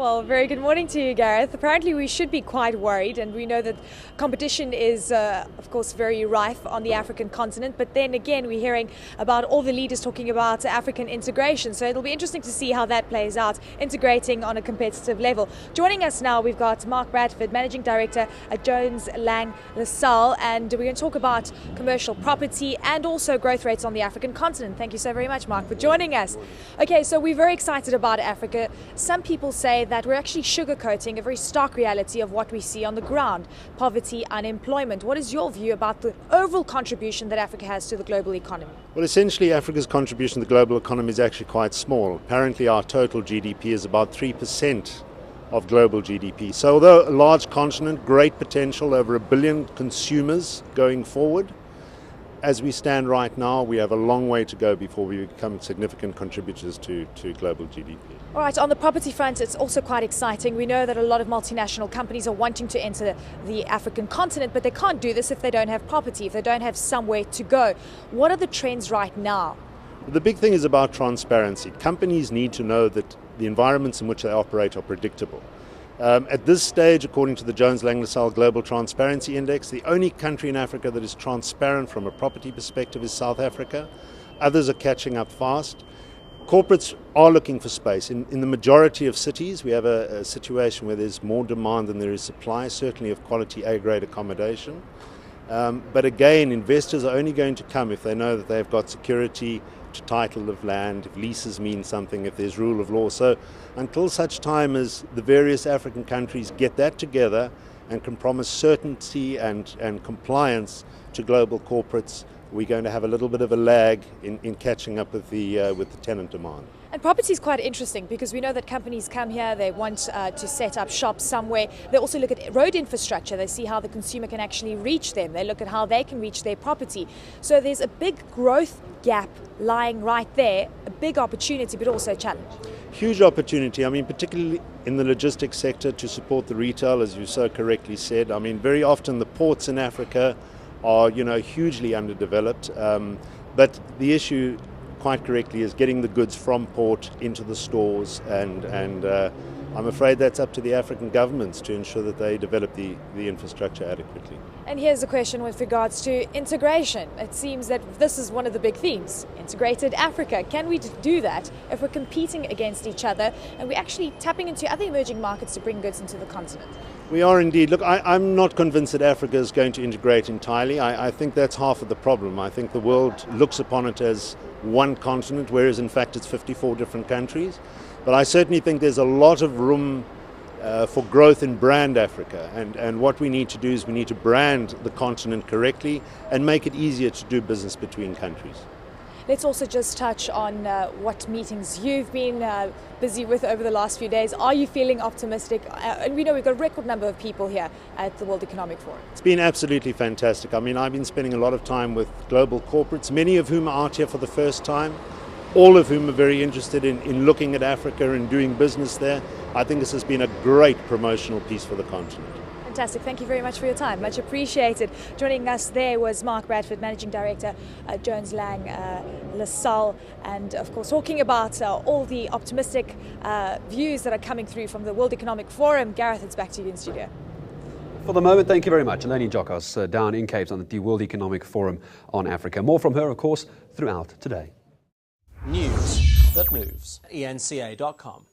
Well, very good morning to you, Gareth. Apparently we should be quite worried, and we know that competition is, of course, very rife on the African continent. But then again, we're hearing about all the leaders talking about African integration. So it'll be interesting to see how that plays out, integrating on a competitive level. Joining us now, we've got Mark Bradford, Managing Director at Jones Lang LaSalle, and we're going to talk about commercial property and also growth rates on the African continent. Thank you so very much, Mark, for joining us. Okay, so we're very excited about Africa. Some people say that we're actually sugarcoating a very stark reality of what we see on the ground: poverty, unemployment. What is your view about the overall contribution that Africa has to the global economy? Well, essentially, Africa's contribution to the global economy is actually quite small. Apparently, our total GDP is about 3% of global GDP. So although a large continent, great potential, over 1 billion consumers going forward, as we stand right now, we have a long way to go before we become significant contributors to global GDP. All right, on the property front, it's also quite exciting. We know that a lot of multinational companies are wanting to enter the African continent, but they can't do this if they don't have property, if they don't have somewhere to go. What are the trends right now? The big thing is about transparency. Companies need to know that the environments in which they operate are predictable. At this stage, according to the Jones Lang LaSalle Global Transparency Index, the only country in Africa that is transparent from a property perspective is South Africa. Others are catching up fast. Corporates are looking for space. In the majority of cities, we have a situation where there's more demand than there is supply, certainly of quality A-grade accommodation. But again, investors are only going to come if they know that they've got security to title of land, if leases mean something, if there's rule of law. So until such time as the various African countries get that together and can promise certainty and compliance to global corporates, we're going to have a little bit of a lag in catching up with the tenant demand. And property is quite interesting because we know that companies come here, they want to set up shop somewhere. They also look at road infrastructure. They see how the consumer can actually reach them. They look at how they can reach their property. So there's a big growth gap lying right there, a big opportunity, but also a challenge. Huge opportunity. I mean, particularly in the logistics sector to support the retail, as you so correctly said. I mean, very often the ports in Africa are, hugely underdeveloped. But the issue, quite correctly, is getting the goods from port into the stores, and I'm afraid that's up to the African governments to ensure that they develop the infrastructure adequately. And here's a question with regards to integration. It seems that this is one of the big themes, integrated Africa. Can we do that if we're competing against each other and we're actually tapping into other emerging markets to bring goods into the continent? We are indeed. Look, I'm not convinced that Africa is going to integrate entirely. I think that's half of the problem. I think the world looks upon it as one continent, whereas in fact it's 54 different countries. But I certainly think there's a lot of room for growth in brand Africa. And what we need to do is we need to brand the continent correctly and make it easier to do business between countries. Let's also just touch on what meetings you've been busy with over the last few days. Are you feeling optimistic? And we know we've got a record number of people here at the World Economic Forum. It's been absolutely fantastic. I mean, I've been spending a lot of time with global corporates, many of whom are out here for the first time, all of whom are very interested in looking at Africa and doing business there. I think this has been a great promotional piece for the continent. Fantastic. Thank you very much for your time. Much appreciated. Joining us there was Mark Bradford, Managing Director at Jones Lang LaSalle, and of course talking about all the optimistic views that are coming through from the World Economic Forum. Gareth, it's back to you in studio. For the moment, thank you very much. Eleni Jokos down in Cape Town at the World Economic Forum on Africa. More from her, of course, throughout today. News that moves. eNCA.com.